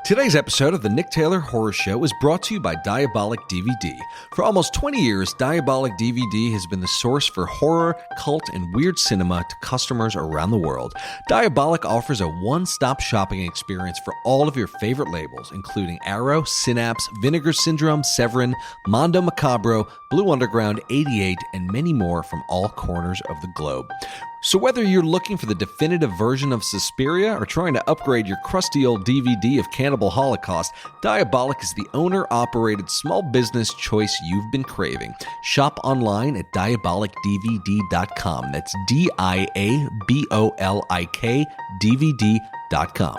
Today's episode of the Nick Taylor Horror Show is brought to you by Diabolic DVD. For almost 20 years, Diabolic DVD has been the source for horror, cult, and weird cinema to customers around the world. Diabolic offers a one-stop shopping experience for all of your favorite labels, including Arrow, Synapse, Vinegar Syndrome, Severin, Mondo Macabro, Blue Underground, 88, and many more from all corners of the globe. So whether you're looking for the definitive version of Suspiria or trying to upgrade your crusty old DVD of Cannibal Holocaust, Diabolic is the owner-operated small business choice you've been craving. Shop online at diabolicdvd.com. That's DIABOLIK DVD.com.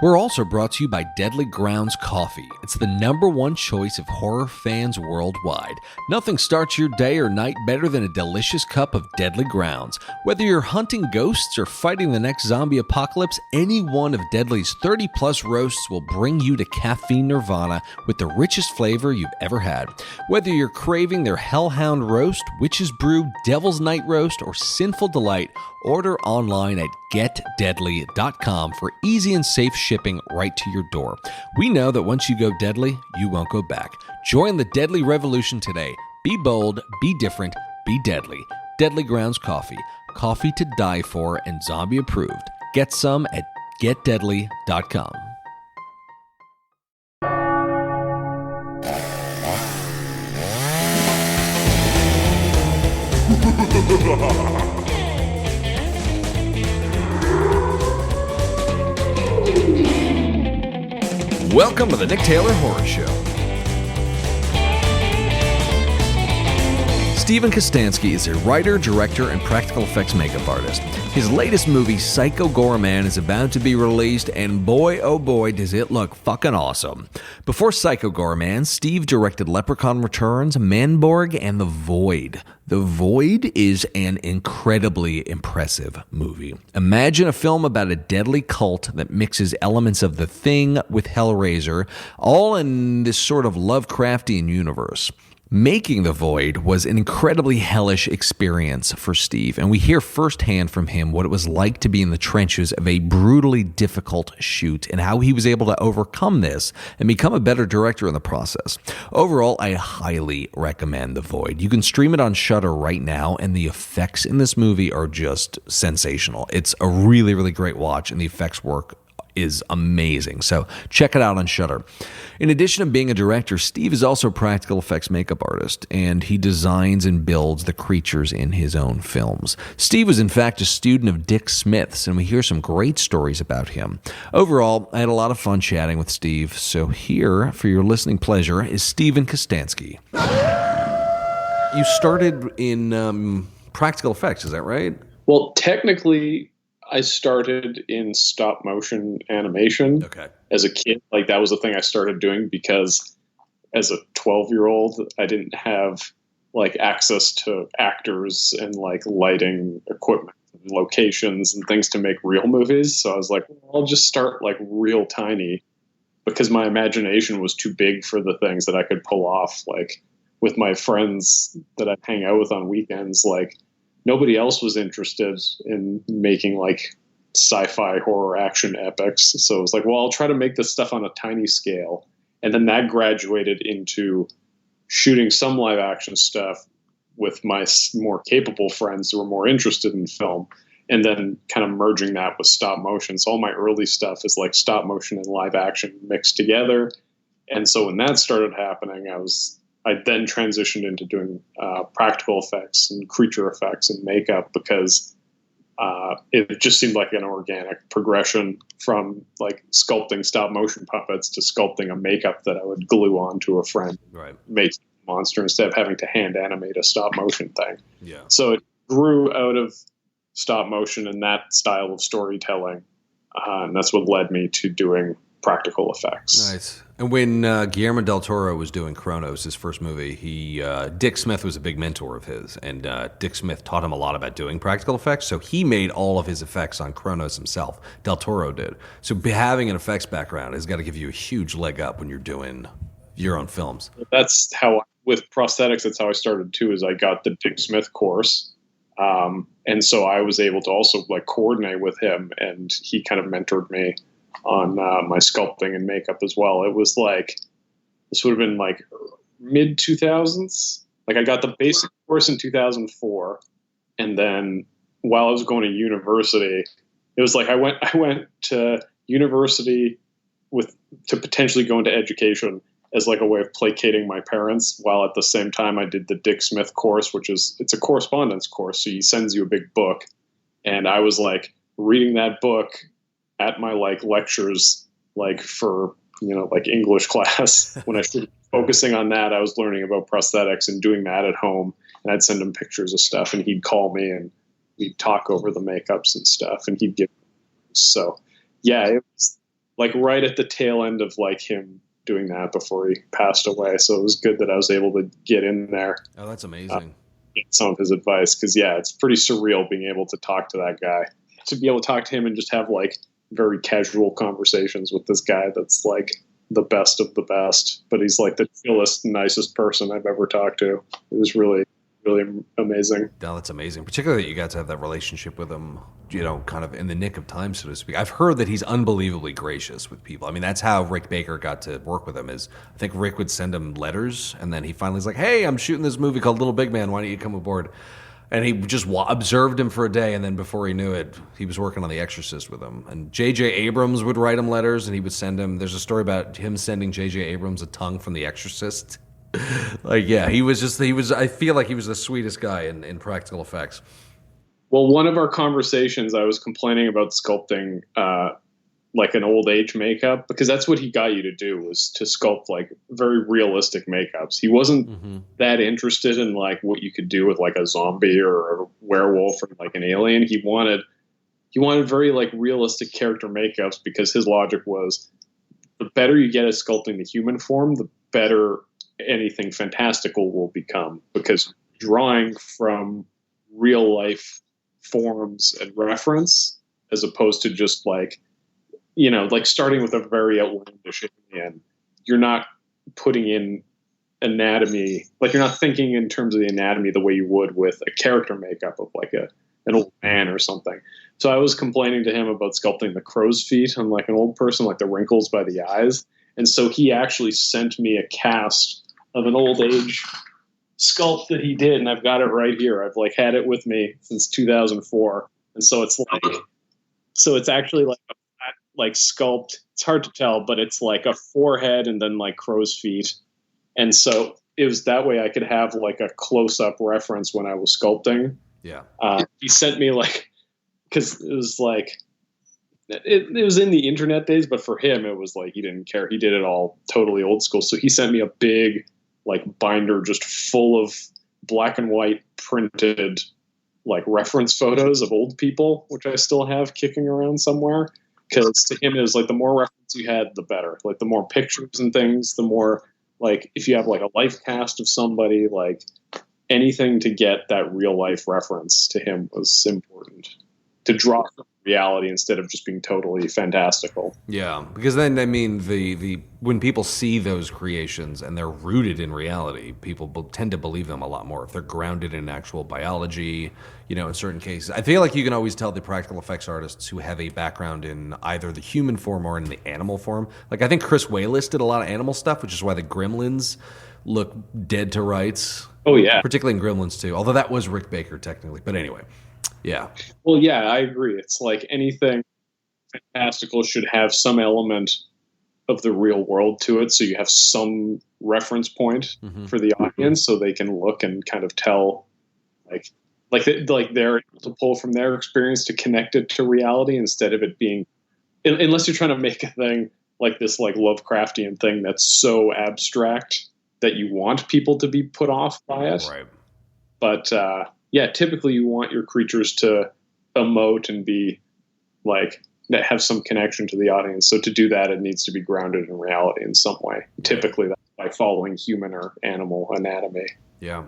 We're also brought to you by Deadly Grounds Coffee. It's the #1 choice of horror fans worldwide. Nothing starts your day or night better than a delicious cup of Deadly Grounds. Whether you're hunting ghosts or fighting the next zombie apocalypse, any one of Deadly's 30-plus roasts will bring you to caffeine nirvana with the richest flavor you've ever had. Whether you're craving their Hellhound Roast, Witch's Brew, Devil's Night Roast, or Sinful Delight, order online at getdeadly.com for easy and safe shipping right to your door. We know that once you go deadly, you won't go back. Join the deadly revolution today. Be bold, be different, be deadly. Deadly Grounds Coffee. Coffee to die for and zombie approved. Get some at getdeadly.com. Welcome to the Nick Taylor Horror Show. Stephen Kostanski is a writer, director, and practical effects makeup artist. His latest movie, Psycho Goreman, is about to be released, and boy, oh boy, does it look fucking awesome. Before Psycho Goreman, Steve directed Leprechaun Returns, Manborg, and The Void. The Void is an incredibly impressive movie. Imagine a film about a deadly cult that mixes elements of The Thing with Hellraiser, all in this sort of Lovecraftian universe. Making The Void was an incredibly hellish experience for Steve, and we hear firsthand from him what it was like to be in the trenches of a brutally difficult shoot and how he was able to overcome this and become a better director in the process. Overall, I highly recommend The Void. You can stream it on Shudder right now, and the effects in this movie are just sensational. It's a really, really great watch, and the effects work is amazing. So check it out on Shudder. In addition to being a director, Steve is also a practical effects makeup artist, and he designs and builds the creatures in his own films. Steve was in fact a student of Dick Smith's, and we hear some great stories about him. Overall, I had a lot of fun chatting with Steve, so here, for your listening pleasure, is Stephen Kostanski. You started in practical effects, is that right? Well, technically, I started in stop motion animation as a kid. Like, that was the thing I started doing because as a 12-year-old, I didn't have like access to actors and like lighting equipment and locations and things to make real movies. So I was like, well, I'll just start like real tiny because my imagination was too big for the things that I could pull off. Like with my friends that I hang out with on weekends, like, nobody else was interested in making like sci-fi horror action epics. So it was like, well, I'll try to make this stuff on a tiny scale. And then that graduated into shooting some live action stuff with my more capable friends who were more interested in film, and then kind of merging that with stop motion. So all my early stuff is like stop motion and live action mixed together. And so when that started happening, I then transitioned into doing practical effects and creature effects and makeup because it just seemed like an organic progression from like sculpting stop motion puppets to sculpting a makeup that I would glue onto a friend, make a monster instead of having to hand animate a stop motion thing. Yeah. So it grew out of stop motion and that style of storytelling, and that's what led me to doing practical effects. Nice. And when Guillermo del Toro was doing Cronos, his first movie, Dick Smith was a big mentor of his, and Dick Smith taught him a lot about doing practical effects, so he made all of his effects on Cronos himself. Del Toro did. So having an effects background has got to give you a huge leg up when you're doing your own films. That's how, with prosthetics, that's how I started too, is I got the Dick Smith course, And so I was able to also like coordinate with him, and he kind of mentored me on my sculpting and makeup as well. It was like, this would have been like mid 2000s. Like I got the basic course in 2004. And then while I was going to university, it was like I went to university to potentially go into education as like a way of placating my parents, while at the same time I did the Dick Smith course, it's a correspondence course. So he sends you a big book. And I was like reading that book at my like lectures, like for, like English class. When I should be focusing on that, I was learning about prosthetics and doing that at home. And I'd send him pictures of stuff, and he'd call me and we'd talk over the makeups and stuff, and he'd give. So yeah, it was like right at the tail end of like him doing that before he passed away. So it was good that I was able to get in there. Oh, that's amazing. Get some of his advice. Cause yeah, it's pretty surreal being able to talk to that guy, to be able to talk to him and just have like very casual conversations with this guy. That's like the best of the best, but he's like the chillest, nicest person I've ever talked to. It was really, really amazing. No, that's amazing. Particularly that you got to have that relationship with him, kind of in the nick of time, so to speak. I've heard that he's unbelievably gracious with people. I mean, that's how Rick Baker got to work with him. Is I think Rick would send him letters, and then he finally was like, "Hey, I'm shooting this movie called Little Big Man. Why don't you come aboard?" And he just observed him for a day, and then before he knew it, he was working on The Exorcist with him. And J.J. Abrams would write him letters, and he would send him. There's a story about him sending J.J. Abrams a tongue from The Exorcist. I feel like he was the sweetest guy in practical effects. Well, one of our conversations, I was complaining about sculpting like an old age makeup, because that's what he got you to do, was to sculpt like very realistic makeups. He wasn't that interested in like what you could do with like a zombie or a werewolf or like an alien. He wanted very like realistic character makeups, because his logic was the better you get at sculpting the human form, the better anything fantastical will become, because drawing from real life forms and reference, as opposed to just like, like starting with a very outlandish alien, you're not putting in anatomy, like you're not thinking in terms of the anatomy the way you would with a character makeup of like an old man or something. So I was complaining to him about sculpting the crow's feet on like an old person, like the wrinkles by the eyes. And so he actually sent me a cast of an old age sculpt that he did, and I've got it right here. I've like had it with me since 2004. And so it's actually like a flat, like sculpt. It's hard to tell, but it's like a forehead and then like crow's feet. And so it was that way I could have like a close up reference when I was sculpting. Yeah. He sent me like, because it was like, it was in the internet days, but for him, it was like, he didn't care. He did it all totally old school. So he sent me a big like binder just full of black and white printed like reference photos of old people, which I still have kicking around somewhere. Because to him, it was like the more reference you had, the better. Like the more pictures and things, the more like if you have like a life cast of somebody, like anything to get that real life reference to him was important. To draw from reality instead of just being totally fantastical. Yeah, because then, I mean, the when people see those creations and they're rooted in reality, people tend to believe them a lot more if they're grounded in actual biology, in certain cases. I feel like you can always tell the practical effects artists who have a background in either the human form or in the animal form. Like, I think Chris Wayless did a lot of animal stuff, which is why the Gremlins look dead to rights. Oh, yeah. Particularly in Gremlins, too, although that was Rick Baker, technically. But anyway. Yeah. Well, yeah, I agree. It's like anything fantastical should have some element of the real world to it, so you have some reference point for the audience, so they can look and kind of tell, like they're able to pull from their experience to connect it to reality instead of it being, unless you're trying to make a thing like this, like Lovecraftian thing that's so abstract that you want people to be put off by it. Right. But yeah, typically you want your creatures to emote and be like, that have some connection to the audience. So to do that, it needs to be grounded in reality in some way. Right. Typically that's by following human or animal anatomy. Yeah.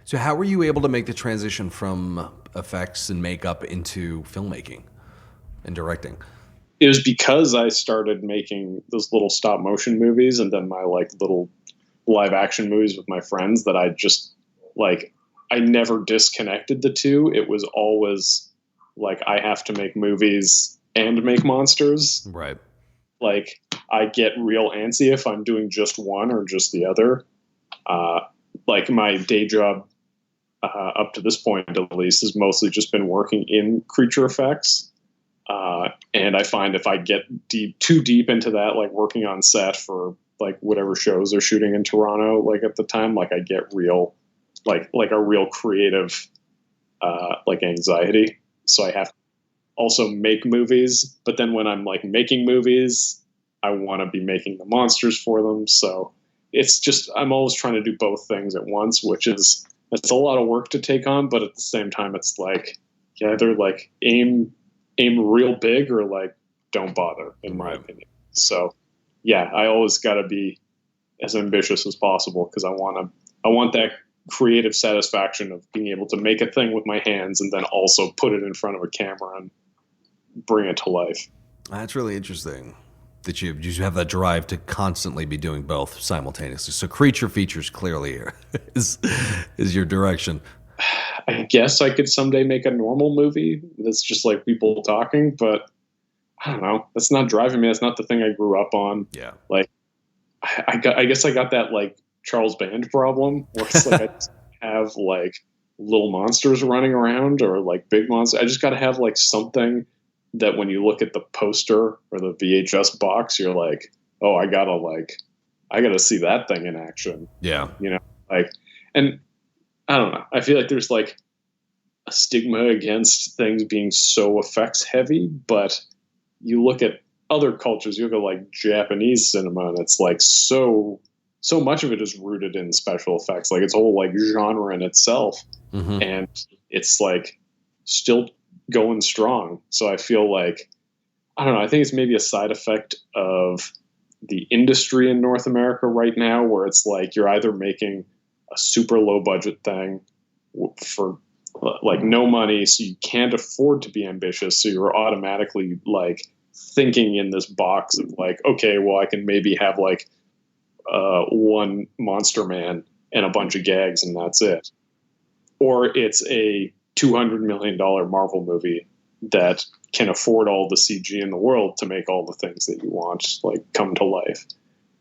So how were you able to make the transition from effects and makeup into filmmaking and directing? It was because I started making those little stop motion movies and then my like little live action movies with my friends that I just like, I never disconnected the two. It was always like, I have to make movies and make monsters. Right. Like, I get real antsy if I'm doing just one or just the other. Like, my day job, up to this point at least, has mostly just been working in creature effects. And I find if I get too deep into that, like working on set for like whatever shows they're shooting in Toronto, like at the time, like I get real, like a real creative, like anxiety. So I have to also make movies, but then when I'm like making movies, I want to be making the monsters for them. So it's just, I'm always trying to do both things at once, which is, it's a lot of work to take on, but at the same time, it's like, you either like aim real big or like don't bother, in my opinion. So yeah, I always got to be as ambitious as possible because I want that creative satisfaction of being able to make a thing with my hands and then also put it in front of a camera and bring it to life. That's really interesting that you have that drive to constantly be doing both simultaneously. So creature features clearly is your direction. I guess I could someday make a normal movie that's just like people talking, but I don't know. That's not driving me. That's not the thing I grew up on. Yeah. Like, I guess I got that like Charles Band problem where it's like I just have like little monsters running around or like big monsters. I just got to have like something that when you look at the poster or the VHS box, you're like, oh, I gotta see that thing in action. Yeah. You know, like, and I don't know. I feel like there's like a stigma against things being so effects heavy, but you look at other cultures, you look at like Japanese cinema, and it's like so much of it is rooted in special effects, like its whole like genre in itself. Mm-hmm. And it's like still going strong. So I feel like, I don't know, I think it's maybe a side effect of the industry in North America right now, where it's like you're either making a super low budget thing for like no money, so you can't afford to be ambitious, so you're automatically like thinking in this box of like, okay, well, I can maybe have like one Monster Man and a bunch of gags and that's it. Or it's a $200 million Marvel movie that can afford all the CG in the world to make all the things that you want like come to life.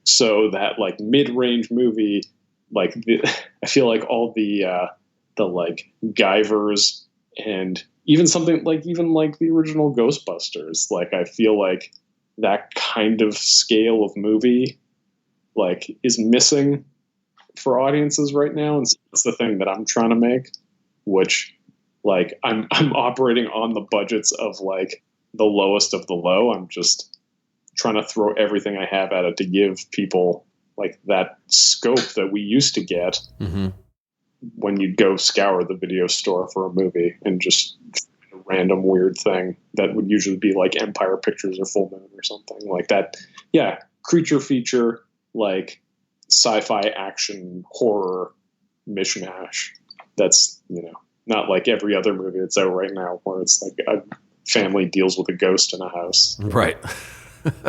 So that like mid-range movie, like I feel like all the like Guyvers and even something like the original Ghostbusters, like I feel like that kind of scale of movie like is missing for audiences right now, and so that's the thing that I'm trying to make, which like I'm operating on the budgets of like the lowest of the low. I'm just trying to throw everything I have at it to give people like that scope that we used to get when you'd go scour the video store for a movie and just a random weird thing that would usually be like Empire Pictures or Full Moon or something like that. Yeah. Creature feature, like sci-fi action horror mishmash. That's, you know, not like every other movie that's out right now where it's like a family deals with a ghost in a house. Right.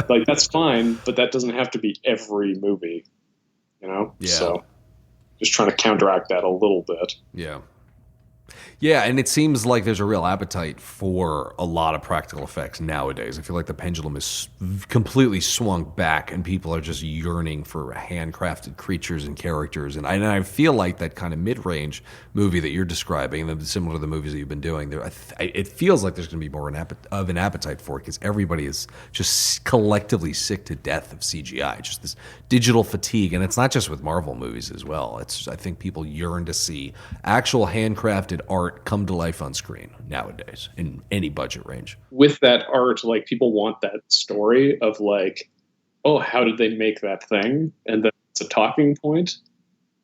Like that's fine, but that doesn't have to be every movie, you know? Yeah. So just trying to counteract that a little bit. Yeah. Yeah, and it seems like there's a real appetite for a lot of practical effects nowadays. I feel like the pendulum is completely swung back, and people are just yearning for handcrafted creatures and characters. And I feel like that kind of mid-range movie that you're describing, and similar to the movies that you've been doing, it feels like there's going to be more of an appetite for it because everybody is just collectively sick to death of CGI, just this digital fatigue. And it's not just with Marvel movies as well. I think people yearn to see actual handcrafted art come to life on screen nowadays in any budget range. With that art, like people want that story of like, oh, how did they make that thing? And that's a talking point.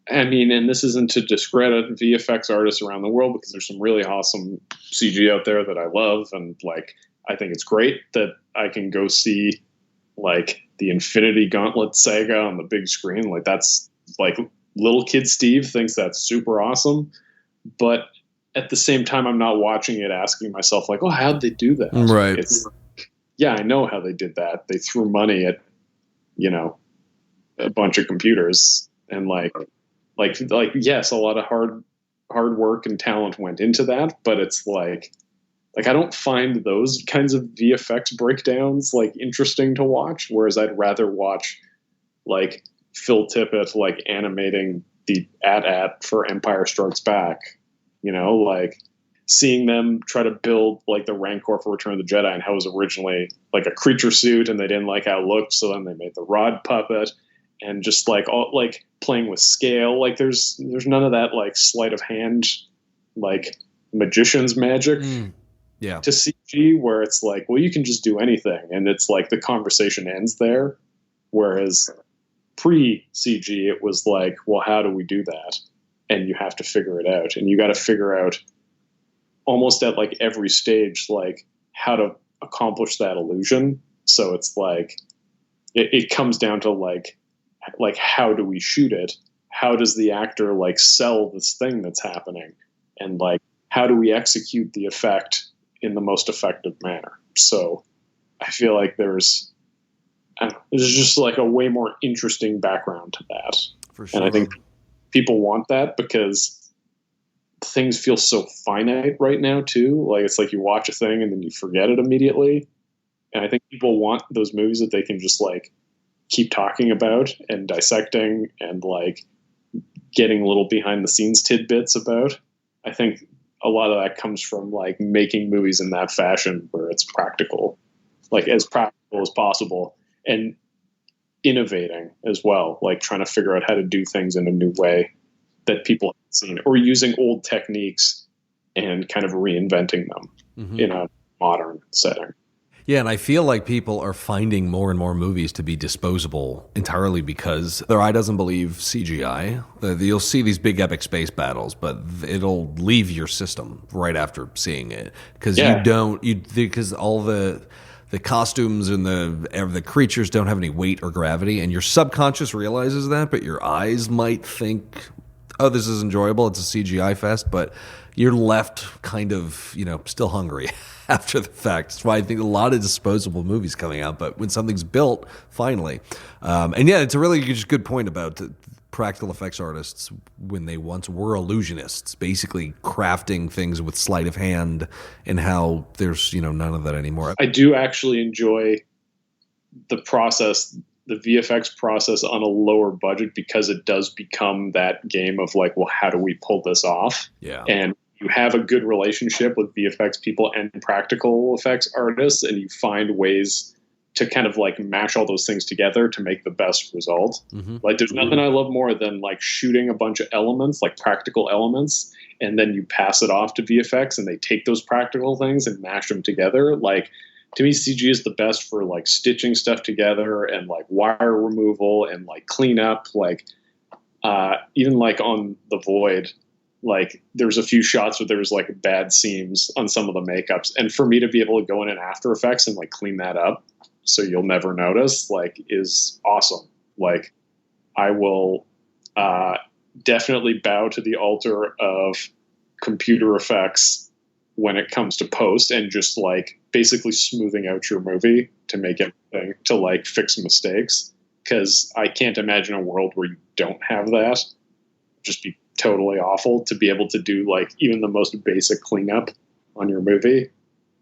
I mean, and this isn't to discredit VFX artists around the world because there's some really awesome CG out there that I love. And like, I think it's great that I can go see like the Infinity Gauntlet saga on the big screen. Like that's like little kid Steve thinks that's super awesome. But at the same time, I'm not watching it asking myself like, oh, how'd they do that? Right. It's, yeah, I know how they did that. They threw money at, you know, a bunch of computers and like, yes, a lot of hard hard work and talent went into that, but it's like I don't find those kinds of VFX breakdowns like interesting to watch, whereas I'd rather watch like Phil Tippett like animating the AT-AT for Empire Strikes Back, you know, like seeing them try to build like the Rancor for Return of the Jedi and how it was originally like a creature suit and they didn't like how it looked, so then they made the rod puppet, and just like all like playing with scale. Like there's none of that like sleight of hand like magician's magic to CG, where it's like, well, you can just do anything and it's like the conversation ends there, whereas pre-CG it was like, well, how do we do that? And you have to figure it out, and you got to figure out almost at like every stage like how to accomplish that illusion. So it's like it comes down to like how do we shoot it? How does the actor like sell this thing that's happening? And like how do we execute the effect in the most effective manner? So I feel like there's just like a way more interesting background to that. For sure. And I think people want that because things feel so finite right now too. Like it's like you watch a thing and then you forget it immediately. And I think people want those movies that they can just like keep talking about and dissecting and like getting little behind the scenes tidbits about. I think a lot of that comes from like making movies in that fashion where it's practical, like as practical as possible, and innovating as well, like trying to figure out how to do things in a new way that people haven't seen, or using old techniques and kind of reinventing them in a modern setting. Yeah, and I feel like people are finding more and more movies to be disposable entirely because their eye doesn't believe CGI. You'll see these big epic space battles, but it'll leave your system right after seeing it because because all the costumes and the creatures don't have any weight or gravity, and your subconscious realizes that, but your eyes might think, oh, this is enjoyable, it's a CGI fest, but you're left kind of, still hungry after the fact. That's why I think a lot of disposable movies coming out, but when something's built, finally. And yeah, it's a really good point about practical effects artists when they once were illusionists, basically crafting things with sleight of hand, and how there's, none of that anymore. I do actually enjoy the process, the VFX process on a lower budget, because it does become that game of like, well, how do we pull this off? Yeah. And you have a good relationship with VFX people and practical effects artists, and you find ways to kind of like mash all those things together to make the best result. Like there's nothing I love more than like shooting a bunch of elements, like practical elements, and then you pass it off to VFX and they take those practical things and mash them together. Like, to me, CG is the best for like stitching stuff together and like wire removal and like cleanup. Like even like on The Void, like there's a few shots where there was like bad seams on some of the makeups, and for me to be able to go in After Effects and like clean that up so you'll never notice, like, is awesome. Like I will definitely bow to the altar of computer effects when it comes to post, and just like basically smoothing out your movie to make everything, to like fix mistakes. Because I can't imagine a world where you don't have that. Just be totally awful to be able to do like even the most basic cleanup on your movie.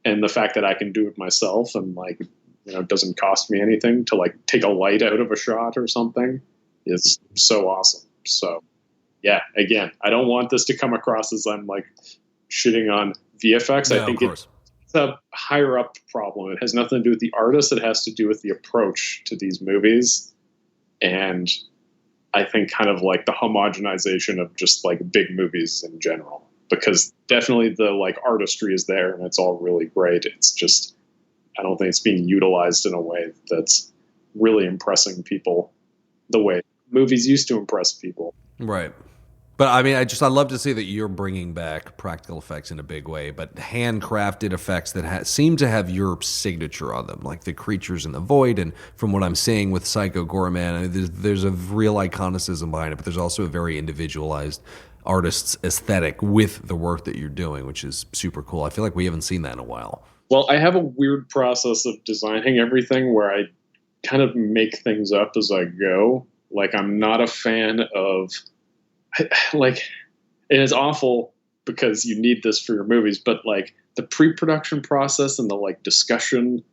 And the fact that I can do it myself and like, it doesn't cost me anything to like take a light out of a shot or something is so awesome. So yeah, again, I don't want this to come across as I'm like shitting on VFX. No, I think it's a higher up problem. It has nothing to do with the artist. It has to do with the approach to these movies. And I think kind of like the homogenization of just like big movies in general, because definitely the like artistry is there and it's all really great. It's just, I don't think it's being utilized in a way that's really impressing people the way movies used to impress people. Right. But I mean, I love to see that you're bringing back practical effects in a big way, but handcrafted effects that seem to have your signature on them, like the creatures in the void. And from what I'm seeing with Psycho Goreman, there's a real iconicism behind it, but there's also a very individualized artist's aesthetic with the work that you're doing, which is super cool. I feel like we haven't seen that in a while. Well, I have a weird process of designing everything where I kind of make things up as I go. Like, I'm not a fan of, like, it is awful because you need this for your movies, but like the pre-production process and the like discussion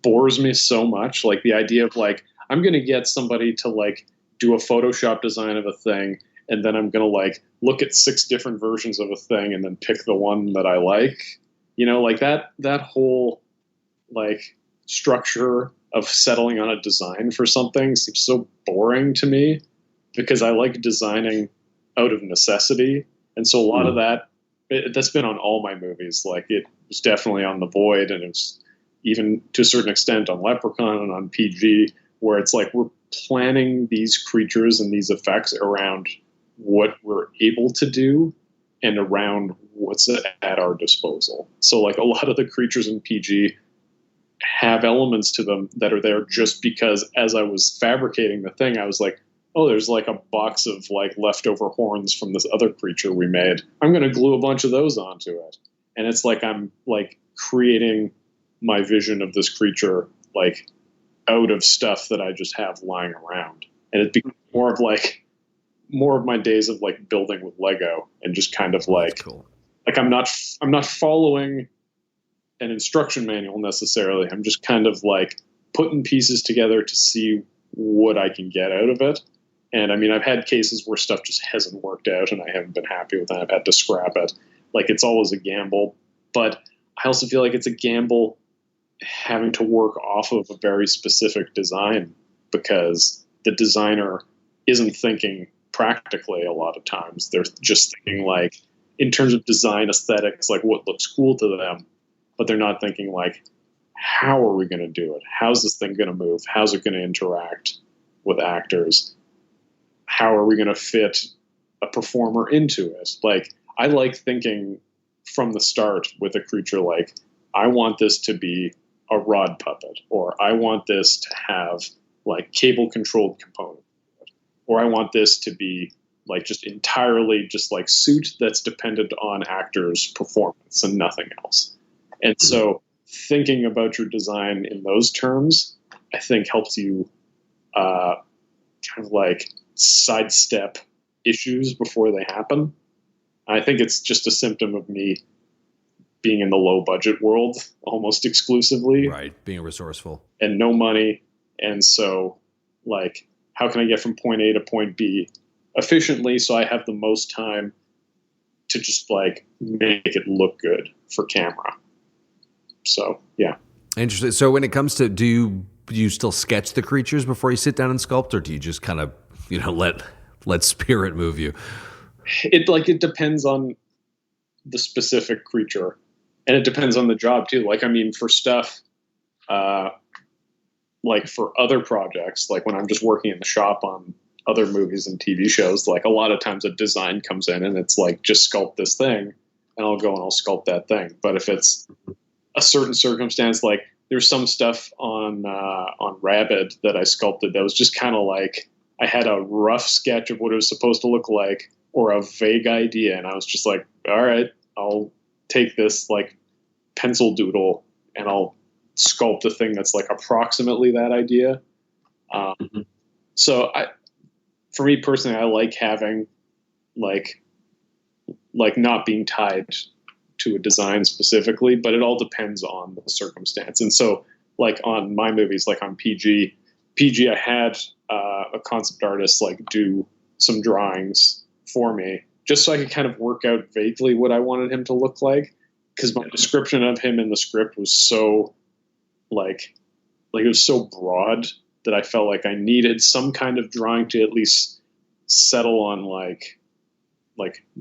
bores me so much. Like the idea of like, I'm going to get somebody to like do a Photoshop design of a thing, and then I'm going to like look at 6 different versions of a thing and then pick the one that I like, you know, like that whole like structure of settling on a design for something seems so boring to me, because I like designing out of necessity. And so a lot of that's been on all my movies. Like it was definitely on The Void, and it's even to a certain extent on Leprechaun and on PG, where it's like we're planning these creatures and these effects around what we're able to do and around what's at our disposal. So like a lot of the creatures in PG have elements to them that are there just because as I was fabricating the thing, I was like, oh, there's like a box of like leftover horns from this other creature we made. I'm going to glue a bunch of those onto it. And it's like I'm like creating my vision of this creature like out of stuff that I just have lying around. And it becomes more of my days of like building with Lego and just kind of like, cool. Like I'm not following an instruction manual necessarily. I'm just kind of like putting pieces together to see what I can get out of it. And I mean, I've had cases where stuff just hasn't worked out and I haven't been happy with it. I've had to scrap it. Like it's always a gamble, but I also feel like it's a gamble having to work off of a very specific design, because the designer isn't thinking practically a lot of times. They're just thinking like in terms of design aesthetics, like what looks cool to them, but they're not thinking like, how are we going to do it? How's this thing going to move? How's it going to interact with actors? How are we going to fit a performer into it? Like, I like thinking from the start with a creature like, I want this to be a rod puppet, or I want this to have like cable controlled component, or I want this to be like just entirely just like suit that's dependent on actors' performance and nothing else. And so thinking about your design in those terms, I think helps you kind of like sidestep issues before they happen. I think it's just a symptom of me being in the low budget world almost exclusively. Right. Being resourceful. And no money. And so like, how can I get from point A to point B efficiently so I have the most time to just like make it look good for camera? So, yeah. Interesting. So when it comes to, do you still sketch the creatures before you sit down and sculpt, or do you just kind of, let spirit move you? It depends on the specific creature, and it depends on the job too. Like, I mean, for stuff, like for other projects, like when I'm just working in the shop on other movies and TV shows, like a lot of times a design comes in and it's like, just sculpt this thing, and I'll go and I'll sculpt that thing. But if it's a certain circumstance, like there's some stuff on Rabid that I sculpted that was just kind of like, I had a rough sketch of what it was supposed to look like, or a vague idea, and I was just like, all right, I'll take this like pencil doodle and I'll sculpt a thing that's like approximately that idea. So for me personally, I like having like not being tied to a design specifically, but it all depends on the circumstance. And so like on my movies, like on PG, I had a concept artist like do some drawings for me just so I could kind of work out vaguely what I wanted him to look like. Because my description of him in the script was so like it was so broad that I felt like I needed some kind of drawing to at least settle on like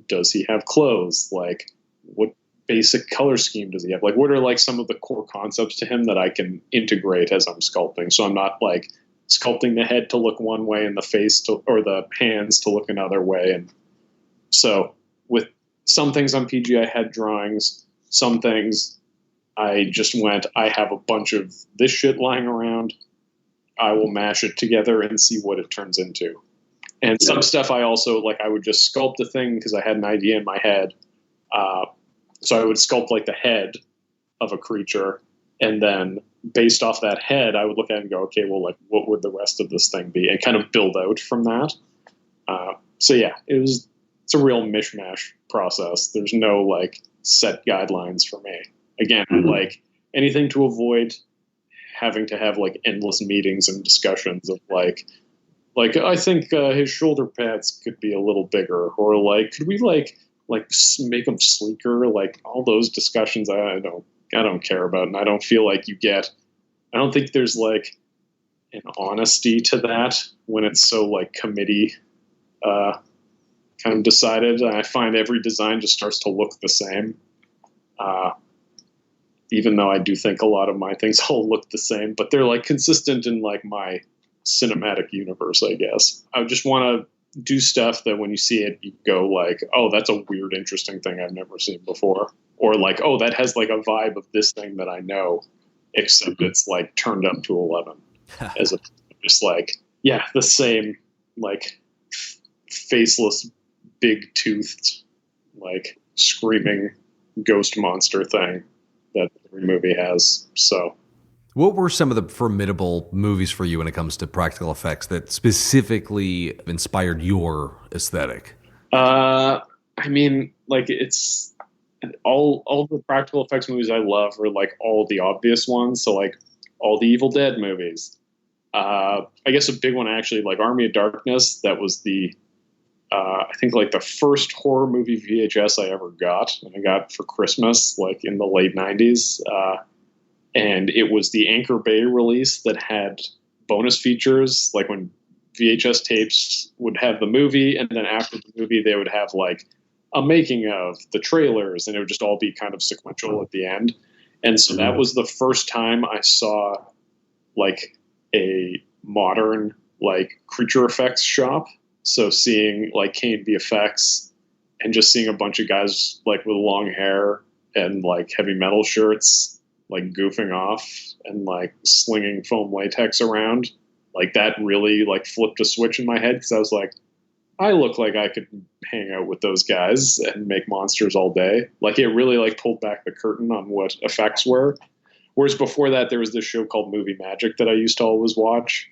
does he have clothes? Like what basic color scheme does he have? Like what are like some of the core concepts to him that I can integrate as I'm sculpting? So I'm not like sculpting the head to look one way and the face or the hands to look another way. And so with some things on PG, I had drawings. Some things I just went, I have a bunch of this shit lying around. I will mash it together and see what it turns into. And some stuff I also, like, I would just sculpt a thing because I had an idea in my head. So I would sculpt, like, the head of a creature. And then based off that head, I would look at it and go, okay, well, like, what would the rest of this thing be? And kind of build out from that. So, yeah, it was it's a real mishmash process. There's no like set guidelines for me. Again, like anything to avoid having to have like endless meetings and discussions of like I think his shoulder pads could be a little bigger, or like could we like make them sleeker? Like all those discussions, I don't care about, and I don't feel like you get. I don't think there's like an honesty to that when it's so like committee kind of decided. I find every design just starts to look the same. Even though I do think a lot of my things all look the same, but they're like consistent in like my cinematic universe, I guess. I just want to do stuff that when you see it, you go like, oh, that's a weird, interesting thing I've never seen before. Or like, oh, that has like a vibe of this thing that I know, except it's like turned up to 11. As a just like, yeah, the same like faceless, big toothed, like screaming ghost monster thing that every movie has. So what were some of the formidable movies for you when it comes to practical effects that specifically inspired your aesthetic? I mean, like it's all the practical effects movies I love are like all the obvious ones. So like all the Evil Dead movies. I guess a big one actually, like Army of Darkness. That was the I think like the first horror movie VHS I ever got, and I got for Christmas, like in the late 90s. And it was the Anchor Bay release that had bonus features, like when VHS tapes would have the movie, and then after the movie, they would have like a making of, the trailers, and it would just all be kind of sequential at the end. And so that was the first time I saw like a modern like creature effects shop. So seeing like K&B effects and just seeing a bunch of guys like with long hair and like heavy metal shirts, like goofing off and like slinging foam latex around, like that really like flipped a switch in my head. Cause I was like, I look like I could hang out with those guys and make monsters all day. Like it really like pulled back the curtain on what effects were. Whereas before that, there was this show called Movie Magic that I used to always watch.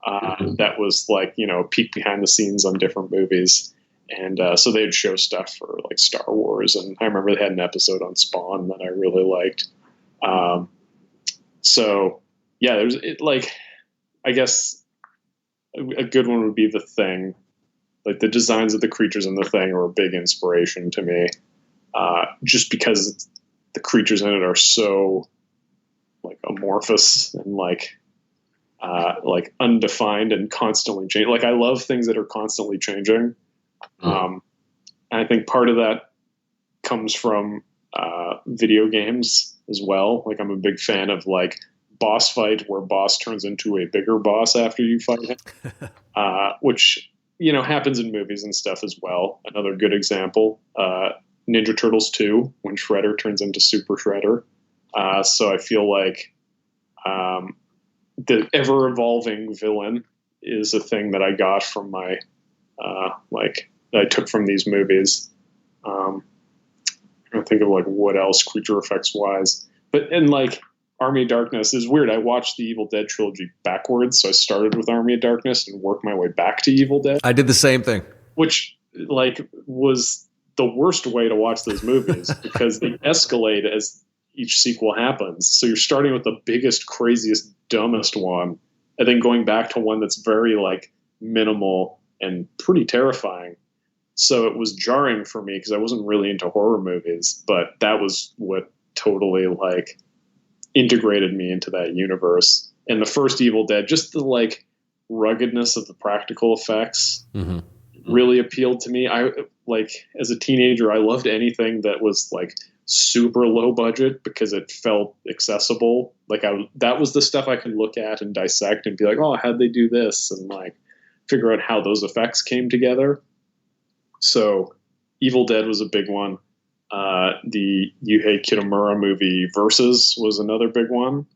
That was like, you know, a peek behind the scenes on different movies. And so they'd show stuff for like Star Wars. And I remember they had an episode on Spawn that I really liked. So yeah, there's like, I guess a good one would be The Thing. Like the designs of the creatures in The Thing are a big inspiration to me. Just because the creatures in it are so like amorphous and like undefined and constantly changing. Like I love things that are constantly changing. And I think part of that comes from video games as well. Like I'm a big fan of like boss fight where boss turns into a bigger boss after you fight him, which, you know, happens in movies and stuff as well. Another good example, Ninja Turtles 2, when Shredder turns into Super Shredder. So I feel like the ever-evolving villain is a thing that I got from my, that I took from these movies. I'm trying to think of like what else creature effects wise, but in like Army of Darkness is weird. I watched the Evil Dead trilogy backwards. So I started with Army of Darkness and worked my way back to Evil Dead. I did the same thing. Which like was the worst way to watch those movies because they escalate as each sequel happens. So you're starting with the biggest, craziest, dumbest one, and then going back to one that's very like minimal and pretty terrifying. So it was jarring for me because I wasn't really into horror movies, but that was what totally like integrated me into that universe. And the first Evil Dead, just the like ruggedness of the practical effects really appealed to me. I like as a teenager, I loved anything that was like super low budget because it felt accessible. Like that was the stuff I could look at and dissect and be like, oh, how'd they do this? And like figure out how those effects came together. So Evil Dead was a big one. The Yuhei Kitamura movie Versus was another big one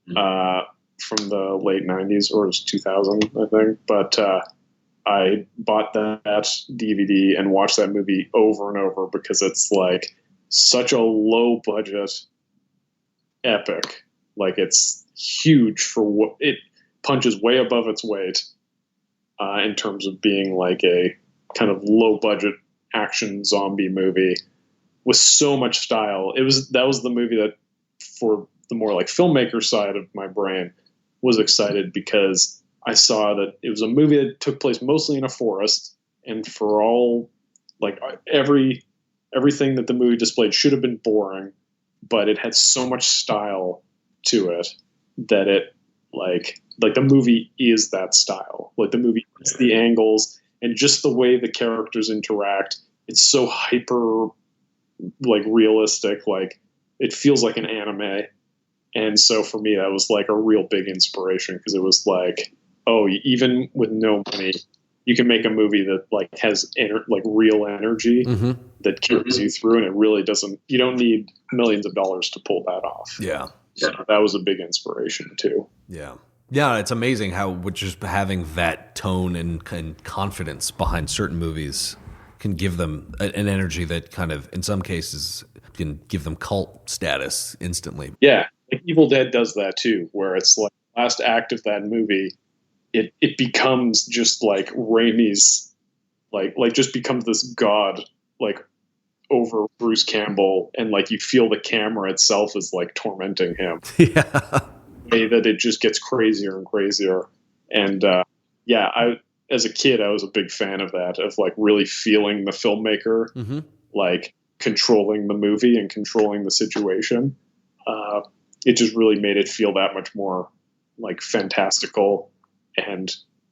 from the late 90s, or it was 2000, I think. But I bought that DVD and watched that movie over and over because it's like such a low budget epic. Like it's huge for what it punches way above its weight in terms of being like a kind of low budget action zombie movie with so much style. That was the movie that, for the more like filmmaker side of my brain, was excited because I saw that it was a movie that took place mostly in a forest, and for all like everything that the movie displayed should have been boring, but it had so much style to it that it like the movie is that style. Like the movie is the angles and just the way the characters interact. It's so hyper like realistic, like it feels like an anime. And so for me, that was like a real big inspiration, because it was like, oh, even with no money, you can make a movie that like has like real energy that carries you through, and it really doesn't. You don't need millions of dollars to pull that off. Yeah, so that was a big inspiration too. Yeah, yeah, it's amazing how just having that tone and confidence behind certain movies can give them an energy that kind of, in some cases, can give them cult status instantly. Yeah, like Evil Dead does that too, where it's like last act of that movie, it becomes just like Raimi's, like just becomes this god like over Bruce Campbell, and like you feel the camera itself is like tormenting him. Yeah, that it just gets crazier and crazier. And I as a kid, I was a big fan of that, of like really feeling the filmmaker, like controlling the movie and controlling the situation. It just really made it feel that much more like fantastical, and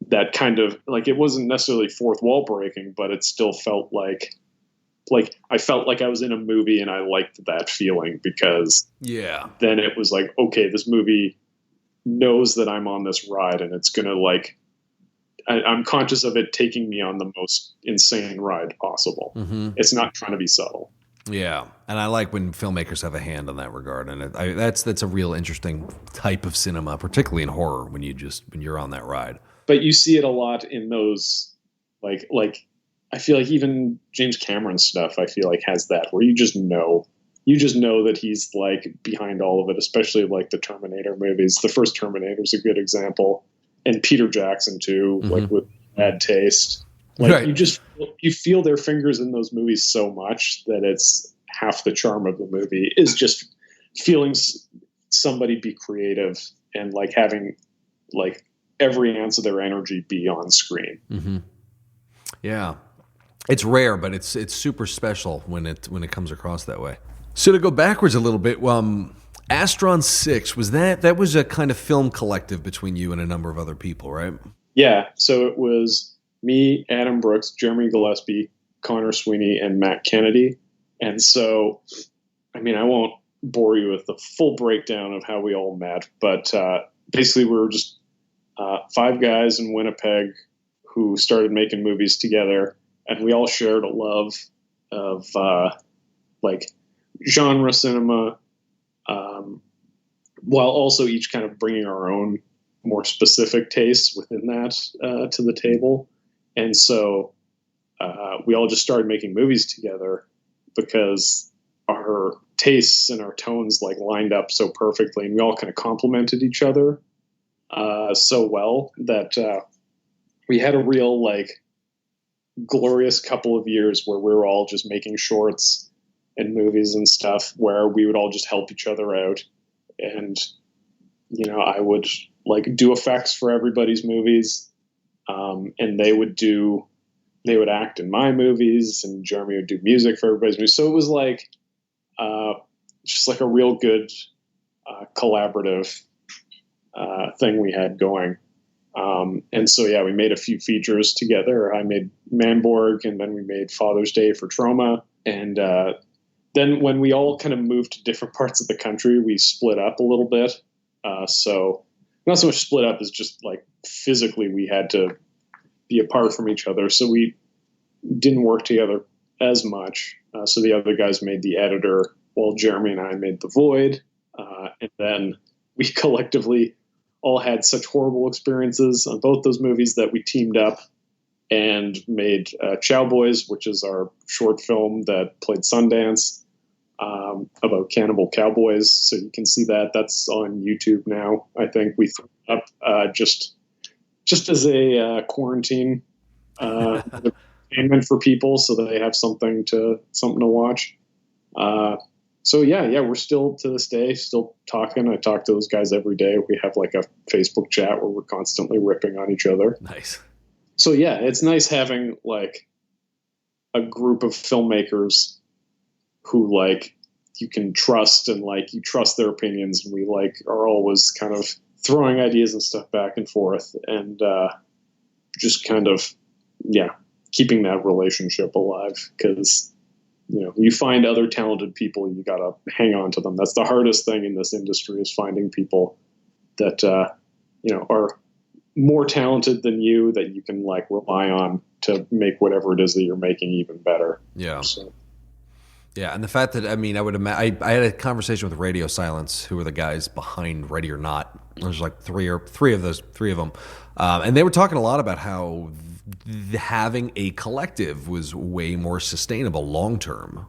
that kind of like, it wasn't necessarily fourth wall breaking, but it still felt like I felt like I was in a movie, and I liked that feeling, because then it was like, okay, this movie knows that I'm on this ride, and it's going to like, I'm conscious of it taking me on the most insane ride possible. It's not trying to be subtle. Yeah, and I like when filmmakers have a hand in that regard, and that's a real interesting type of cinema, particularly in horror, when you're on that ride. But you see it a lot in those, like I feel like even James Cameron's stuff, I feel like has that, where you just know that he's like behind all of it, especially like the Terminator movies. The first Terminator is a good example, and Peter Jackson too, like with Bad Taste. Like right. You feel their fingers in those movies so much that it's half the charm of the movie is just feeling somebody be creative and like having like every ounce of their energy be on screen. Yeah, it's rare, but it's super special when it comes across that way. So to go backwards a little bit, Astron 6 was that was a kind of film collective between you and a number of other people, right? Yeah, so it was me, Adam Brooks, Jeremy Gillespie, Connor Sweeney, and Matt Kennedy. And so, I mean, I won't bore you with the full breakdown of how we all met, but basically we were just 5 guys in Winnipeg who started making movies together, and we all shared a love of like genre cinema, while also each kind of bringing our own more specific tastes within that to the table. And so we all just started making movies together because our tastes and our tones like lined up so perfectly, and we all kind of complemented each other so well that we had a real like glorious couple of years where we were all just making shorts and movies and stuff, where we would all just help each other out. And, you know, I would like do effects for everybody's movies. And they would act in my movies, and Jeremy would do music for everybody's movies. So it was like, just like a real good, collaborative, thing we had going. And so, yeah, we made a few features together. I made Manborg, and then we made Father's Day for Trauma. And, then when we all kind of moved to different parts of the country, we split up a little bit. So not so much split up as just like physically we had to be apart from each other. So we didn't work together as much. So the other guys made the editor, while Jeremy and I made the void. And then we collectively all had such horrible experiences on both those movies that we teamed up and made Cowboys, which is our short film that played Sundance, about cannibal cowboys. So you can see that. That's on YouTube now. I think we threw it up just as a quarantine entertainment for people, so they have something to watch. So yeah, we're still to this day still talking. I talk to those guys every day. We have like a Facebook chat where we're constantly ripping on each other. Nice. So yeah, it's nice having like a group of filmmakers who like you can trust, and like you trust their opinions, and we like are always kind of throwing ideas and stuff back and forth, and just kind of keeping that relationship alive, because you find other talented people, you gotta hang on to them. That's the hardest thing in this industry, is finding people that are more talented than you, that you can like rely on to make whatever it is that you're making even better. Yeah. So. Yeah, and the fact that, I mean, I would imagine, I had a conversation with Radio Silence, who are the guys behind Ready or Not. There's like three of them. And they were talking a lot about how having a collective was way more sustainable long-term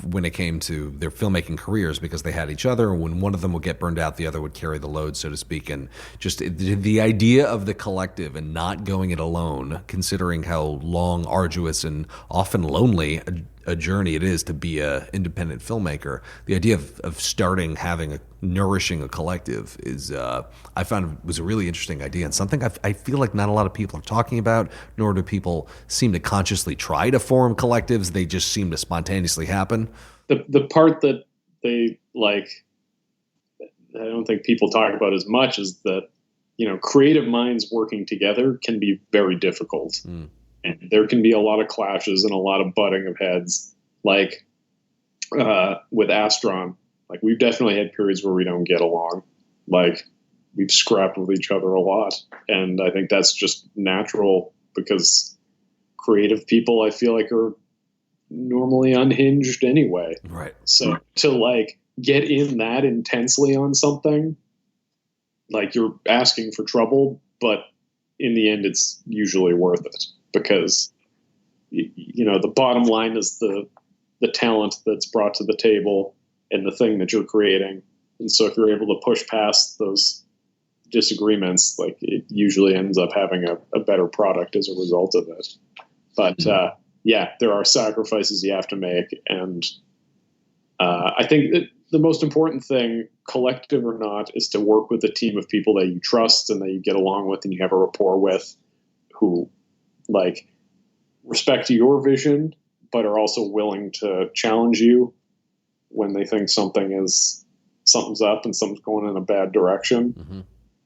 when it came to their filmmaking careers, because they had each other. When one of them would get burned out, the other would carry the load, so to speak. And just the idea of the collective and not going it alone, considering how long, arduous, and often lonely a journey it is to be a independent filmmaker. The idea of starting, nourishing a collective is, I found was a really interesting idea, and something I feel like not a lot of people are talking about, nor do people seem to consciously try to form collectives. They just seem to spontaneously happen. The part that they like, I don't think people talk about as much, is that, creative minds working together can be very difficult. Mm. And there can be a lot of clashes and a lot of butting of heads. Like with Astron, like we've definitely had periods where we don't get along. Like we've scrapped with each other a lot. And I think that's just natural, because creative people, I feel like, are normally unhinged anyway. Right. So to like get in that intensely on something, like you're asking for trouble, but in the end, it's usually worth it. Because, the bottom line is the talent that's brought to the table and the thing that you're creating. And so if you're able to push past those disagreements, like it usually ends up having a better product as a result of it. But there are sacrifices you have to make. And I think that the most important thing, collective or not, is to work with a team of people that you trust and that you get along with and you have a rapport with, who like respect your vision, but are also willing to challenge you when they think something's up and something's going in a bad direction. Mm-hmm.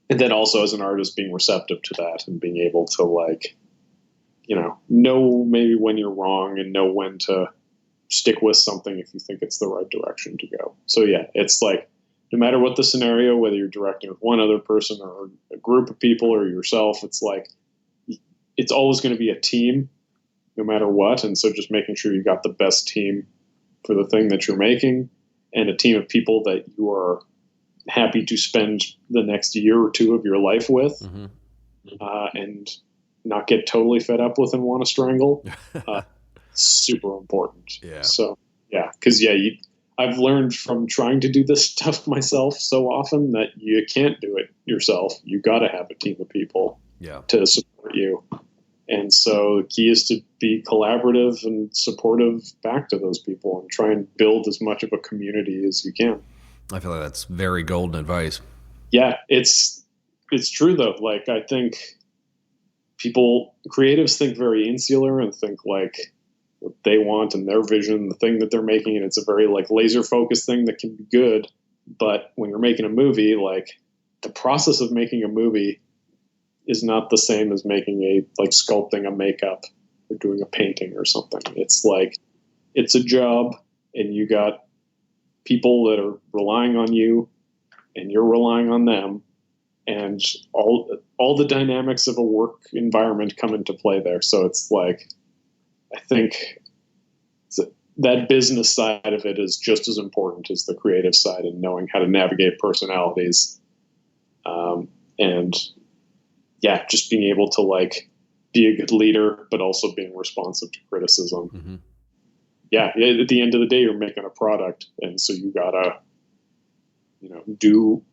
And then also as an artist, being receptive to that and being able to like, know maybe when you're wrong and know when to stick with something if you think it's the right direction to go. So yeah, it's like, no matter what the scenario, whether you're directing with one other person or a group of people or yourself, it's like, it's always going to be a team no matter what. And so just making sure you got the best team for the thing that you're making, and a team of people that you are happy to spend the next year or two of your life with, mm-hmm. And not get totally fed up with and want to strangle. Super important. Yeah. So yeah, because I've learned from trying to do this stuff myself so often that you can't do it yourself. You got to have a team of people to support you. And so the key is to be collaborative and supportive back to those people and try and build as much of a community as you can. I feel like that's very golden advice. Yeah, it's true though. Like I think creatives think very insular and think like what they want and their vision, the thing that they're making, and it's a very like laser focused thing that can be good. But when you're making a movie, like the process of making a movie is not the same as making sculpting a makeup or doing a painting or something. It's like, it's a job, and you got people that are relying on you and you're relying on them, and all the dynamics of a work environment come into play there. So it's like, I think that business side of it is just as important as the creative side, and knowing how to navigate personalities. And yeah, just being able to like be a good leader, but also being responsive to criticism. Mm-hmm. Yeah. At the end of the day, you're making a product. And so you gotta, do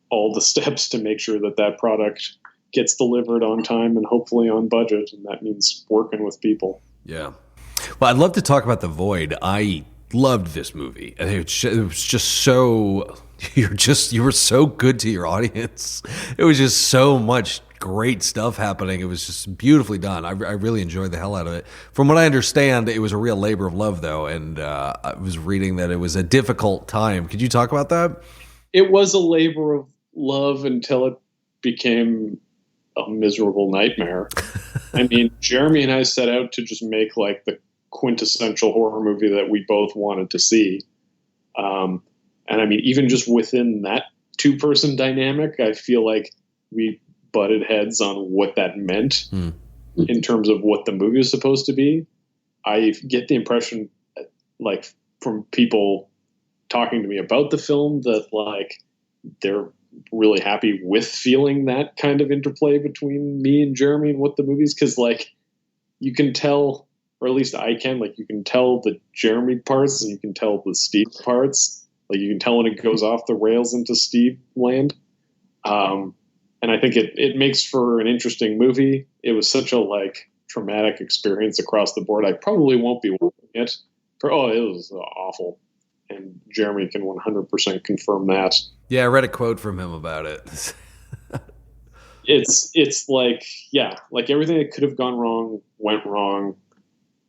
all the steps to make sure that that product gets delivered on time and hopefully on budget. And that means working with people. Yeah. Well, I'd love to talk about The Void. I loved this movie. It was just so you were so good to your audience. It was just so much great stuff happening. It was just beautifully done. I really enjoyed the hell out of it. From what I understand, it was a real labor of love, though, and I was reading that it was a difficult time. Could you talk about that? It was a labor of love until it became a miserable nightmare. I mean, Jeremy and I set out to just make like the quintessential horror movie that we both wanted to see. And I mean, even just within that two-person dynamic, I feel like we butted heads on what that meant in terms of what the movie is supposed to be. I get the impression, like, from people talking to me about the film that, like, they're really happy with feeling that kind of interplay between me and Jeremy and what the movie's, because, like, you can tell, or at least I can, like, you can tell the Jeremy parts and you can tell the Steve parts. Like, you can tell when it goes off the rails into Steve land. And I think it makes for an interesting movie. It was such a, like, traumatic experience across the board. I probably won't be watching it. It was awful. And Jeremy can 100% confirm that. Yeah, I read a quote from him about it. It's like, yeah, like everything that could have gone wrong went wrong.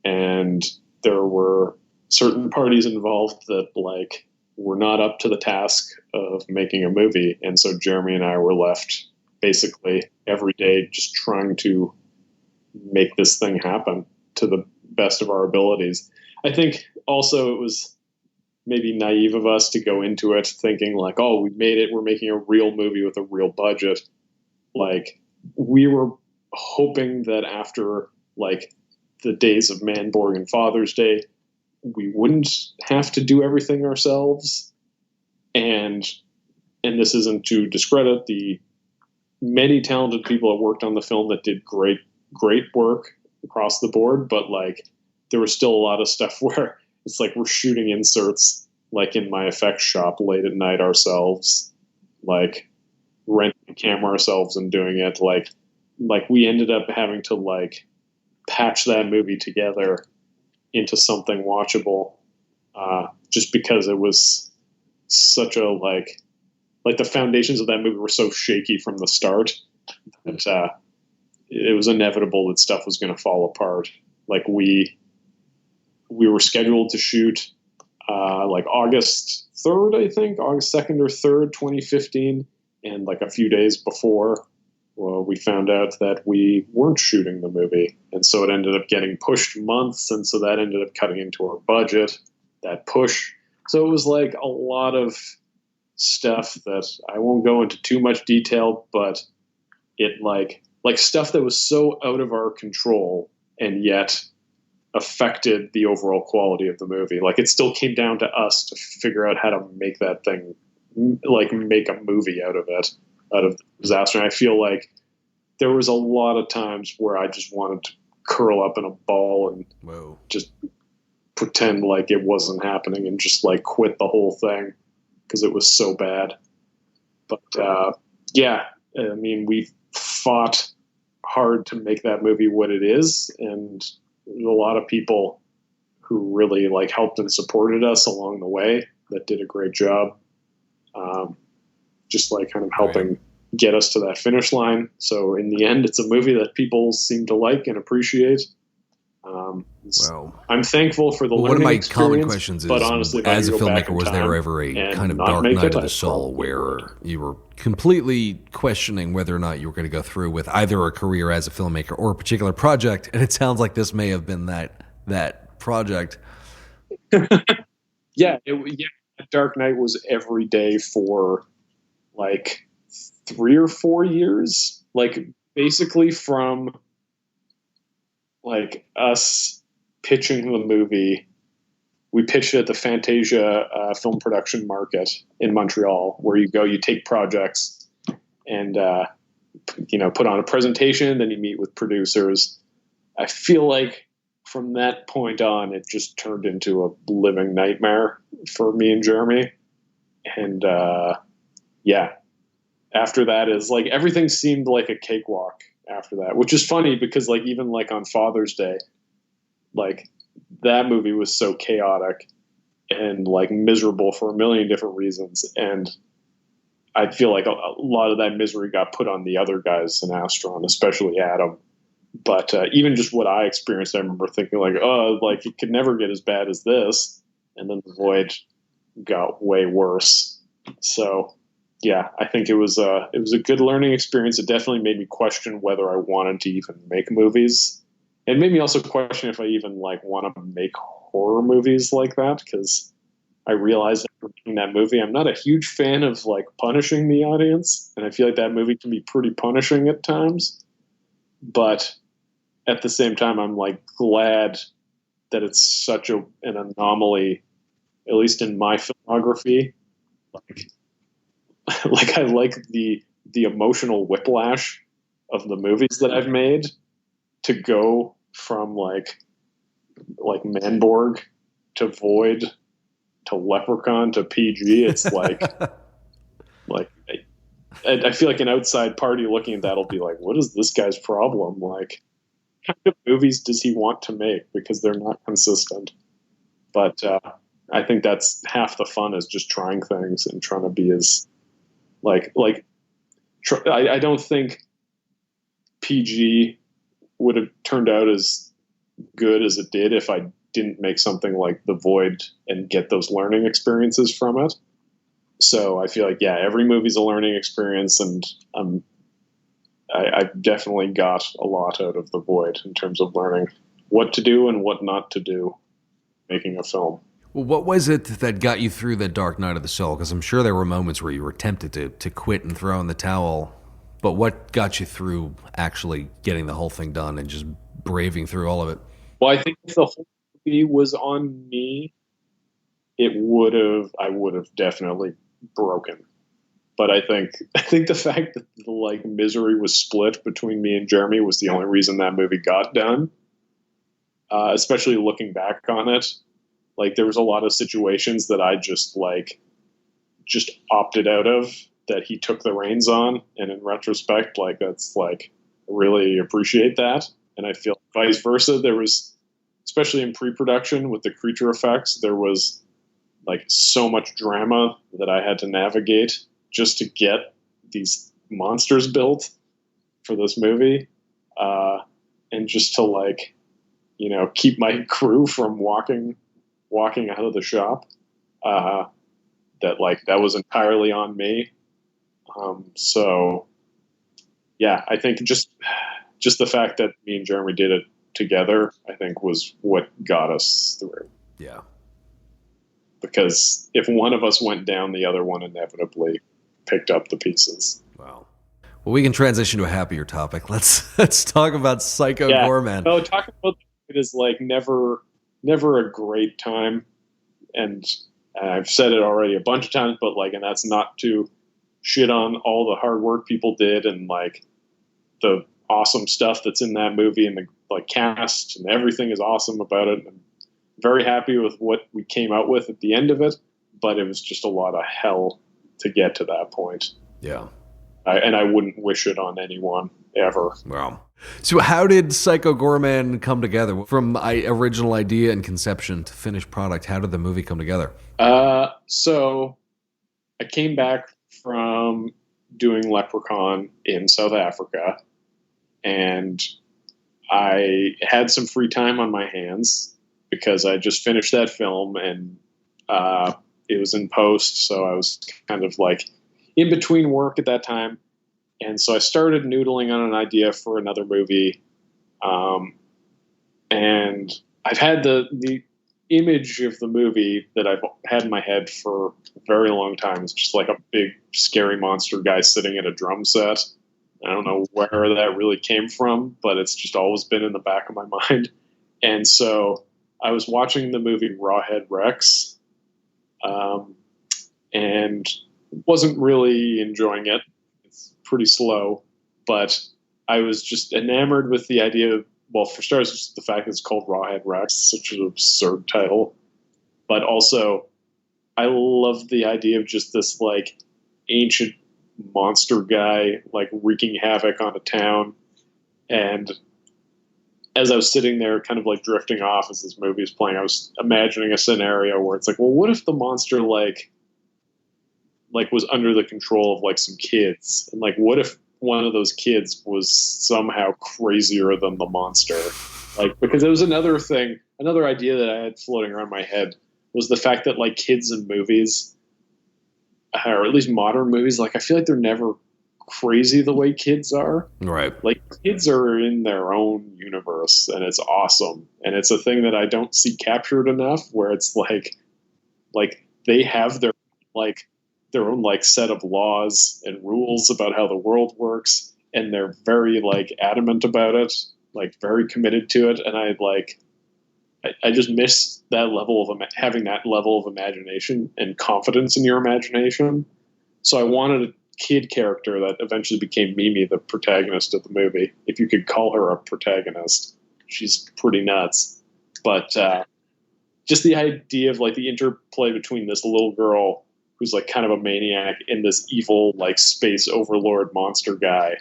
And there were certain parties involved that, like, were not up to the task of making a movie. And so Jeremy and I were left basically every day just trying to make this thing happen to the best of our abilities. I think also it was maybe naive of us to go into it thinking like, oh, we made it. We're making a real movie with a real budget. Like, we were hoping that after, like, the days of Manborg and Father's Day, we wouldn't have to do everything ourselves. And this isn't to discredit the many talented people that worked on the film that did great work across the board. But, like, there was still a lot of stuff where it's like we're shooting inserts, like, in my effects shop late at night ourselves, like renting a camera ourselves and doing it. Like we ended up having to, like, patch that movie together into something watchable, just because it was such a, like the foundations of that movie were so shaky from the start that it was inevitable that stuff was going to fall apart. Like, we were scheduled to shoot like August 3rd, I think, August 2nd or 3rd, 2015. And, like, a few days before, well, we found out that we weren't shooting the movie. And so it ended up getting pushed months. And so that ended up cutting into our budget, that push. So it was, like, a lot of stuff that I won't go into too much detail, but it, like stuff that was so out of our control and yet affected the overall quality of the movie. Like, it still came down to us to figure out how to make that thing, like, make a movie out of it, out of the disaster. And I feel like there was a lot of times where I just wanted to curl up in a ball and just pretend like it wasn't happening and just, like, quit the whole thing because it was so bad. But yeah, I mean, we fought hard to make that movie what it is, and there's a lot of people who really, like, helped and supported us along the way that did a great job. Just, like, kind of helping get us to that finish line. So in the end, it's a movie that people seem to like and appreciate. I'm thankful for the learning one of my experience, common questions is, but honestly, as a filmmaker, was there ever a kind of dark night of the soul where you were completely questioning whether or not you were going to go through with either a career as a filmmaker or a particular project? And it sounds like this may have been that project. Yeah, Dark Knight was every day for, like, 3 or 4 years. Like, basically from, like, us pitching the movie. We pitched it at the Fantasia film production market in Montreal, where you take projects and, put on a presentation, then you meet with producers. I feel like from that point on, it just turned into a living nightmare for me and Jeremy. And, yeah, after that is, like, everything seemed like a cakewalk after that, which is funny because, like, even, like, on Father's Day, like that movie was so chaotic and like miserable for a million different reasons. And I feel like a lot of that misery got put on the other guys in Astron, especially Adam. But even just what I experienced, I remember thinking like, oh, like it could never get as bad as this. And then the Void got way worse. So yeah, I think it was a good learning experience. It definitely made me question whether I wanted to even make movies. It made me also question if I even like want to make horror movies like that, because I realized after making that movie, I'm not a huge fan of like punishing the audience, and I feel like that movie can be pretty punishing at times. But at the same time, I'm like glad that it's such an anomaly, at least in my filmography. Like I like the emotional whiplash of the movies that I've made to go from like Manborg to Void to Leprechaun to PG. It's like I feel like an outside party looking at that will be like, what is this guy's problem? Like, what kind of movies does he want to make? Because they're not consistent. But I think that's half the fun, is just trying things and trying to be as I don't think PG would have turned out as good as it did if I didn't make something like The Void and get those learning experiences from it. So I feel like, yeah, every movie's a learning experience, and I definitely got a lot out of The Void in terms of learning what to do and what not to do making a film. Well, what was it that got you through the dark night of the soul? Because I'm sure there were moments where you were tempted to quit and throw in the towel. But what got you through actually getting the whole thing done and just braving through all of it? Well, I think if the whole movie was on me, I would have definitely broken. But I think the fact that the like misery was split between me and Jeremy was the only reason that movie got done. Especially looking back on it, like there was a lot of situations that I just opted out of, that he took the reins on, and in retrospect, like that's like I really appreciate that. And I feel vice versa. There was, especially in pre-production with the creature effects, there was like so much drama that I had to navigate just to get these monsters built for this movie, and just to like, you know, keep my crew from walking out of the shop. That was entirely on me. So yeah, I think just the fact that me and Jeremy did it together, I think was what got us through. Yeah. Because if one of us went down, the other one inevitably picked up the pieces. Wow. Well, we can transition to a happier topic. Let's talk about Psycho Goreman. No, talking about it is like never a great time, and I've said it already a bunch of times, but like, and that's not to shit on all the hard work people did and like the awesome stuff that's in that movie, and the like cast and everything is awesome about it. I'm very happy with what we came out with at the end of it, but it was just a lot of hell to get to that point. Yeah. And I wouldn't wish it on anyone ever. Wow. So how did Psycho Goreman come together? From original idea and conception to finished product, how did the movie come together? So I came back from doing Leprechaun in South Africa, and I had some free time on my hands because I just finished that film, and it was in post, so I was kind of like in between work at that time. And so I started noodling on an idea for another movie. And I've had the image of the movie that I've had in my head for a very long time. It's just like a big, scary monster guy sitting at a drum set. I don't know where that really came from, but it's just always been in the back of my mind. And so I was watching the movie Rawhead Rex, and wasn't really enjoying it. It's pretty slow, but I was just enamored with the idea of, well, for starters, just the fact that it's called Rawhead Rex, such an absurd title, but also I love the idea of just this like ancient monster guy like wreaking havoc on a town. And as I was sitting there kind of like drifting off as this movie was playing, I was imagining a scenario where it's like, well, what if the monster like was under the control of like some kids? And like, what if one of those kids was somehow crazier than the monster? Like, because it was another idea that I had floating around my head was the fact that like kids in movies, or at least modern movies, like I feel like they're never crazy the way kids are. Right. Like kids are in their own universe and it's awesome. And it's a thing that I don't see captured enough, where it's like they have their own like set of laws and rules about how the world works. And they're very like adamant about it, like very committed to it. And I just miss that level of having that level of imagination and confidence in your imagination. So I wanted a kid character that eventually became Mimi, the protagonist of the movie. If you could call her a protagonist, she's pretty nuts. But just the idea of like the interplay between this little girl who's like kind of a maniac and this evil like space overlord monster guy,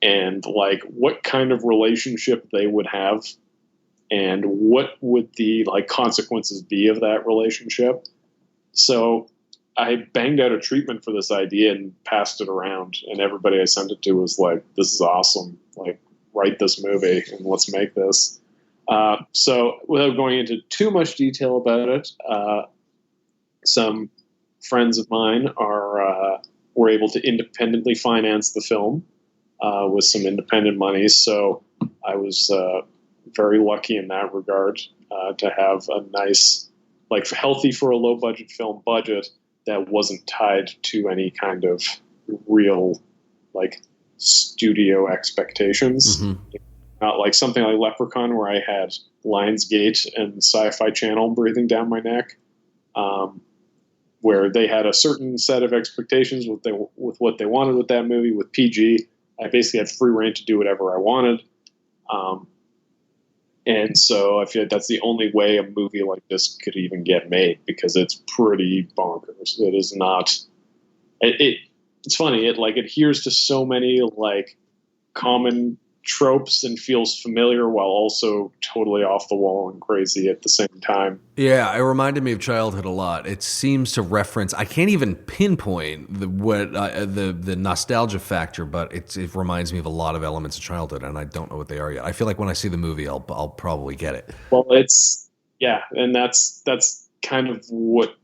and like what kind of relationship they would have and what would the like consequences be of that relationship. So I banged out a treatment for this idea and passed it around, and everybody I sent it to was like, this is awesome. Like, write this movie and let's make this. So without going into too much detail about it, some friends of mine were able to independently finance the film with some independent money. So I was very lucky in that regard to have a nice, like healthy for a low budget film budget that wasn't tied to any kind of real like studio expectations. Mm-hmm. Not like something like Leprechaun where I had Lionsgate and Sci-Fi Channel breathing down my neck, where they had a certain set of expectations with what they wanted with that movie. With PG, I basically had free reign to do whatever I wanted. And so I feel like that's the only way a movie like this could even get made, because it's pretty bonkers. It is not. It's funny. It like adheres to so many like common tropes and feels familiar while also totally off the wall and crazy at the same time. Yeah, it reminded me of childhood a lot. It seems to reference, I can't even pinpoint the nostalgia factor, but it reminds me of a lot of elements of childhood, and I don't know what they are yet. I feel like when I see the movie, I'll probably get it. Well, and that's kind of what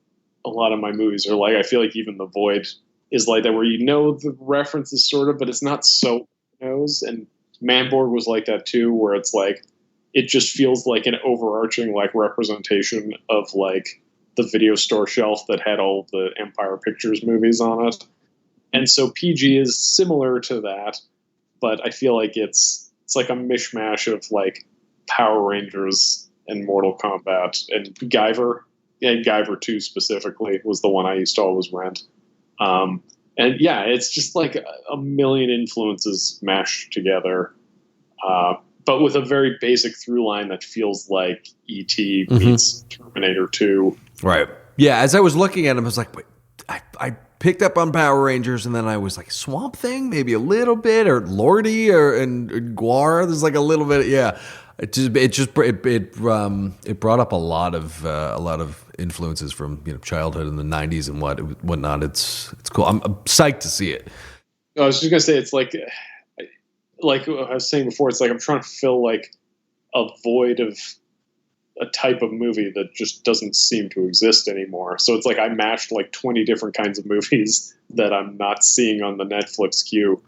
a lot of my movies are like. I feel like even The Void is like that, where you know the references sort of, but it's not so knows. And Manborg was like that too, where it's like it just feels like an overarching like representation of like the video store shelf that had all the Empire Pictures movies on it. And so PG is similar to that, but I feel like it's like a mishmash of like Power Rangers and Mortal Kombat and Guyver. Yeah, Guyver 2 specifically was the one I used to always rent. And yeah, it's just like a million influences mashed together, but with a very basic through line that feels like E.T. meets Terminator 2. Right. Yeah, as I was looking at him, I was like, wait, I picked up on Power Rangers, and then I was like, Swamp Thing, maybe a little bit, or Lordy, and Guar. There's like a little bit, yeah. It brought up a lot of influences from childhood in the '90s and whatnot. It's cool. I'm psyched to see it. I was just gonna say it's like I was saying before. It's like I'm trying to fill like a void of a type of movie that just doesn't seem to exist anymore. So it's like I mashed like 20 different kinds of movies that I'm not seeing on the Netflix queue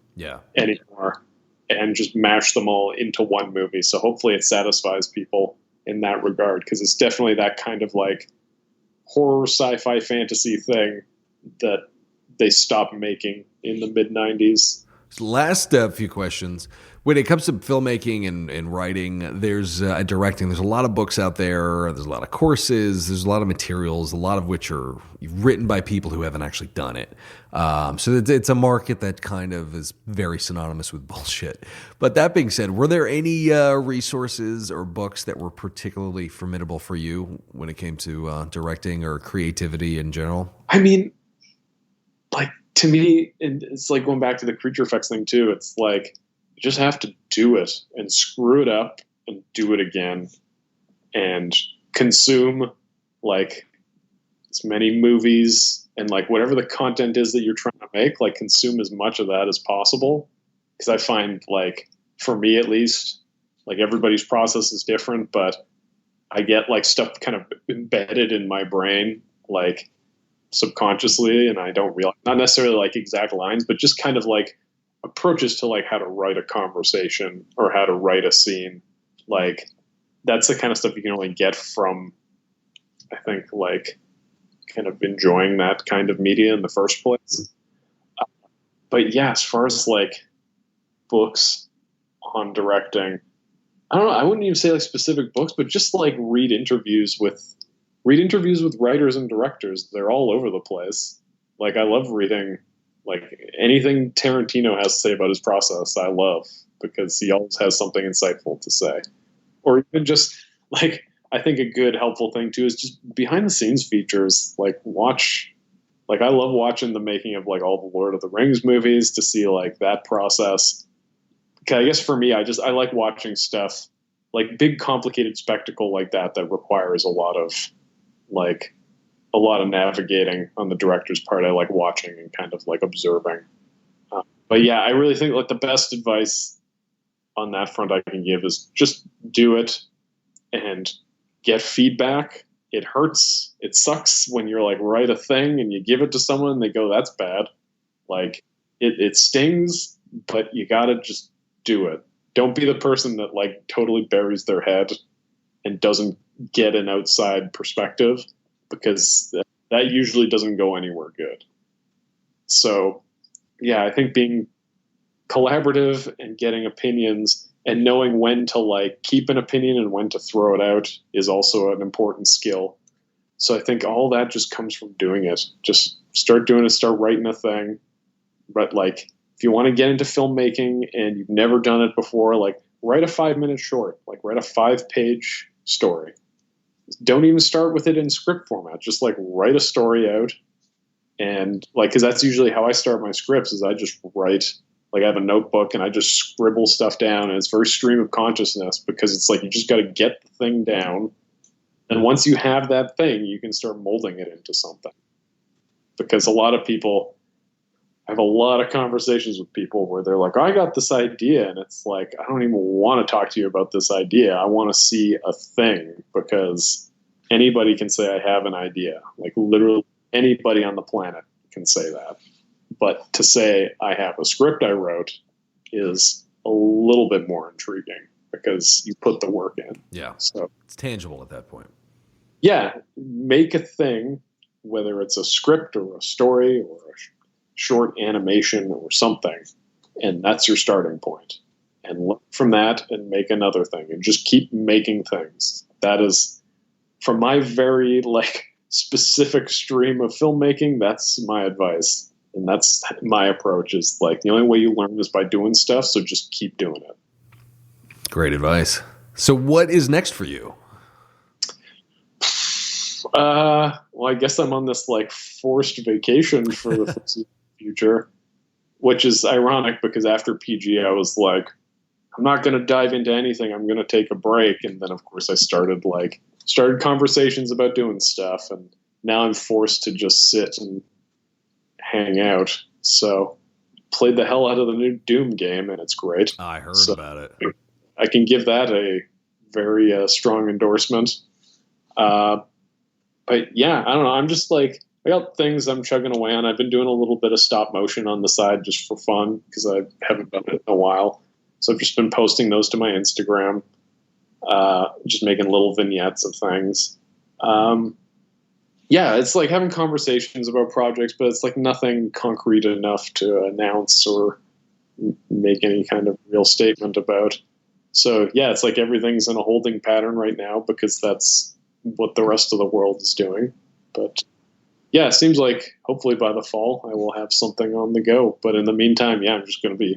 anymore, and just mash them all into one movie. So hopefully it satisfies people in that regard, because it's definitely that kind of like horror sci-fi fantasy thing that they stopped making in the mid-90s. Last few questions. When it comes to filmmaking and writing, there's directing, there's a lot of books out there, there's a lot of courses, there's a lot of materials, a lot of which are written by people who haven't actually done it. So it's a market that kind of is very synonymous with bullshit. But that being said, were there any resources or books that were particularly formidable for you when it came to directing or creativity in general? I mean, like, to me, and it's like going back to the creature effects thing too, it's like, you just have to do it and screw it up and do it again and consume like as many movies and like whatever the content is that you're trying to make, like consume as much of that as possible. Because I find, like, for me at least, like everybody's process is different, but I get like stuff kind of embedded in my brain, like subconsciously, and I don't realize, not necessarily like exact lines, but just kind of like approaches to like how to write a conversation or how to write a scene. Like that's the kind of stuff you can only get from, I think, like kind of enjoying that kind of media in the first place. But yeah, as far as like books on directing, I don't know, I wouldn't even say like specific books, but just like read interviews with writers and directors. They're all over the place. Like I love reading like anything Tarantino has to say about his process. I love, because he always has something insightful to say. Or even just like, I think a good helpful thing too is just behind the scenes features. Like I love watching the making of like all the Lord of the Rings movies to see like that process. Okay, I guess for me, I like watching stuff like big complicated spectacle like that requires a lot of navigating on the director's part. I like watching and kind of like observing. But yeah, I really think like the best advice on that front I can give is just do it and get feedback. It hurts. It sucks when you're like, write a thing and you give it to someone and they go, that's bad. Like it stings, but you got to just do it. Don't be the person that like totally buries their head and doesn't get an outside perspective, because that usually doesn't go anywhere good. So yeah, I think being collaborative and getting opinions and knowing when to like keep an opinion and when to throw it out is also an important skill. So I think all that just comes from doing it. Just start doing it, start writing a thing. But like, if you want to get into filmmaking and you've never done it before, like write a 5-minute short, like write a 5-page story. Don't even start with it in script format. Just like write a story out. And like, cause that's usually how I start my scripts, is I just write, like I have a notebook and I just scribble stuff down, and it's very stream of consciousness, because it's like, you just got to get the thing down. And once you have that thing, you can start molding it into something. Because a lot of people, I have a lot of conversations with people where they're like, I got this idea. And it's like, I don't even want to talk to you about this idea. I want to see a thing, because anybody can say I have an idea. Like literally anybody on the planet can say that. But to say I have a script I wrote is a little bit more intriguing, because you put the work in. Yeah. So it's tangible at that point. Yeah. Make a thing, whether it's a script or a story or a short animation or something, and that's your starting point. And look from that and make another thing, and just keep making things. That is, from my very like specific stream of filmmaking, that's my advice. And that's my approach, is like the only way you learn is by doing stuff. So just keep doing it. Great advice. So what is next for you? Well, I guess I'm on this like forced vacation for the future, which is ironic, because after PG, I was like, I'm not going to dive into anything. I'm going to take a break. And then of course I started conversations about doing stuff. And now I'm forced to just sit and hang out. So played the hell out of the new Doom game, and it's great. I heard about it. I can give that a very strong endorsement. But yeah, I don't know. I'm just like, I got things I'm chugging away on. I've been doing a little bit of stop motion on the side just for fun, because I haven't done it in a while. So I've just been posting those to my Instagram, just making little vignettes of things. Yeah, it's like having conversations about projects, but it's like nothing concrete enough to announce or make any kind of real statement about. So yeah, it's like everything's in a holding pattern right now, because that's what the rest of the world is doing. But yeah, it seems like hopefully by the fall I will have something on the go. But in the meantime, yeah, I'm just going to be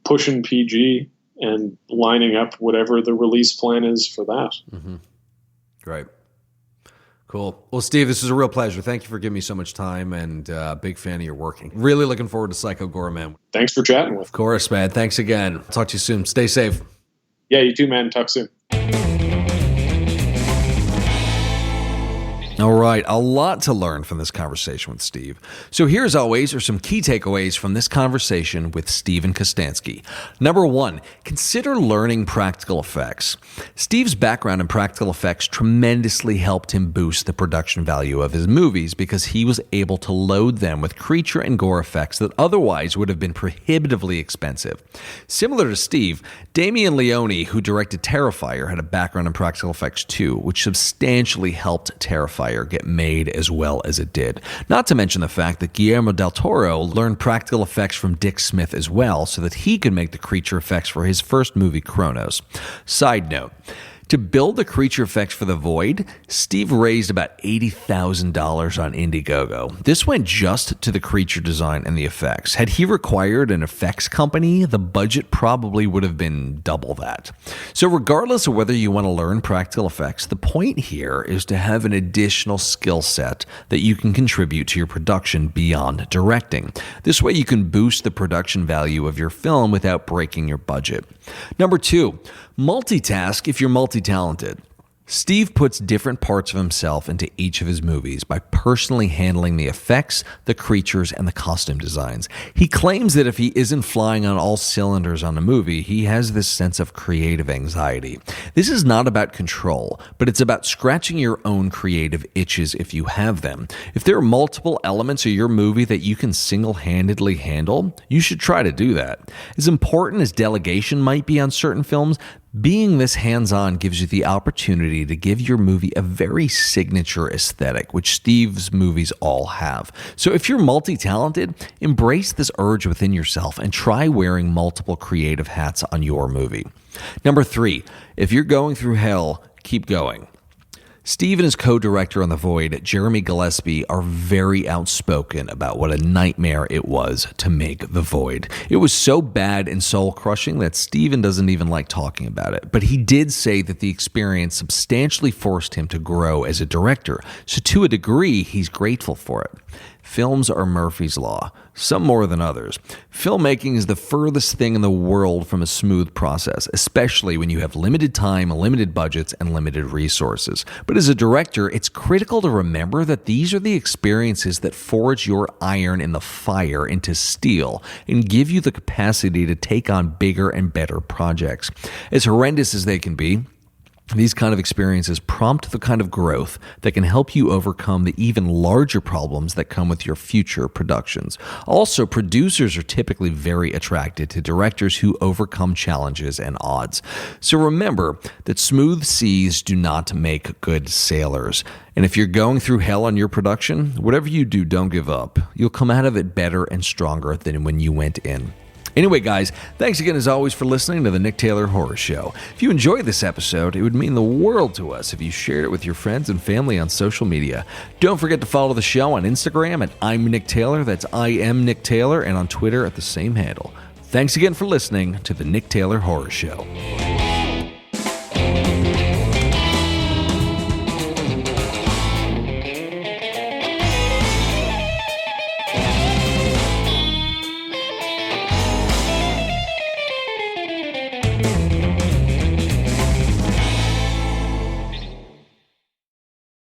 pushing PG and lining up whatever the release plan is for that. Mm-hmm. Great. Cool. Well, Steve, this is a real pleasure. Thank you for giving me so much time, and big fan of your working. Really looking forward to Psycho Goreman. Thanks for chatting with me. Of course, man. Thanks again. Talk to you soon. Stay safe. Yep. Yeah, you too, man. Talk soon. All right, a lot to learn from this conversation with Steve. So here, as always, are some key takeaways from this conversation with Steven Kostanski. Number one, consider learning practical effects. Steve's background in practical effects tremendously helped him boost the production value of his movies because he was able to load them with creature and gore effects that otherwise would have been prohibitively expensive. Similar to Steve, Damien Leone, who directed Terrifier, had a background in practical effects too, which substantially helped Terrifier get made as well as it did. Not to mention the fact that Guillermo del Toro learned practical effects from Dick Smith as well so that he could make the creature effects for his first movie, Kronos. Side note, to build the creature effects for The Void, Steve raised about $80,000 on Indiegogo. This went just to the creature design and the effects. Had he required an effects company, the budget probably would have been double that. So regardless of whether you want to learn practical effects, the point here is to have an additional skill set that you can contribute to your production beyond directing. This way you can boost the production value of your film without breaking your budget. Number two, multitask if you're multi-talented. Steve puts different parts of himself into each of his movies by personally handling the effects, the creatures, and the costume designs. He claims that if he isn't flying on all cylinders on a movie, he has this sense of creative anxiety. This is not about control, but it's about scratching your own creative itches if you have them. If there are multiple elements of your movie that you can single-handedly handle, you should try to do that. As important as delegation might be on certain films, being this hands-on gives you the opportunity to give your movie a very signature aesthetic, which Steve's movies all have. So if you're multi-talented, embrace this urge within yourself and try wearing multiple creative hats on your movie. Number three, if you're going through hell, keep going. Steve and his co-director on The Void, Jeremy Gillespie, are very outspoken about what a nightmare it was to make The Void. It was so bad and soul-crushing that Steven doesn't even like talking about it. But he did say that the experience substantially forced him to grow as a director. So to a degree, he's grateful for it. Films are Murphy's Law, some more than others. Filmmaking is the furthest thing in the world from a smooth process, especially when you have limited time, limited budgets, and limited resources. But as a director, it's critical to remember that these are the experiences that forge your iron in the fire into steel and give you the capacity to take on bigger and better projects. As horrendous as they can be, these kind of experiences prompt the kind of growth that can help you overcome the even larger problems that come with your future productions. Also, producers are typically very attracted to directors who overcome challenges and odds. So remember that smooth seas do not make good sailors. And if you're going through hell on your production, whatever you do, don't give up. You'll come out of it better and stronger than when you went in. Anyway, guys, thanks again as always for listening to the Nick Taylor Horror Show. If you enjoyed this episode, it would mean the world to us if you shared it with your friends and family on social media. Don't forget to follow the show on Instagram at I'm Nick Taylor, that's I am Nick Taylor, and on Twitter at the same handle. Thanks again for listening to the Nick Taylor Horror Show.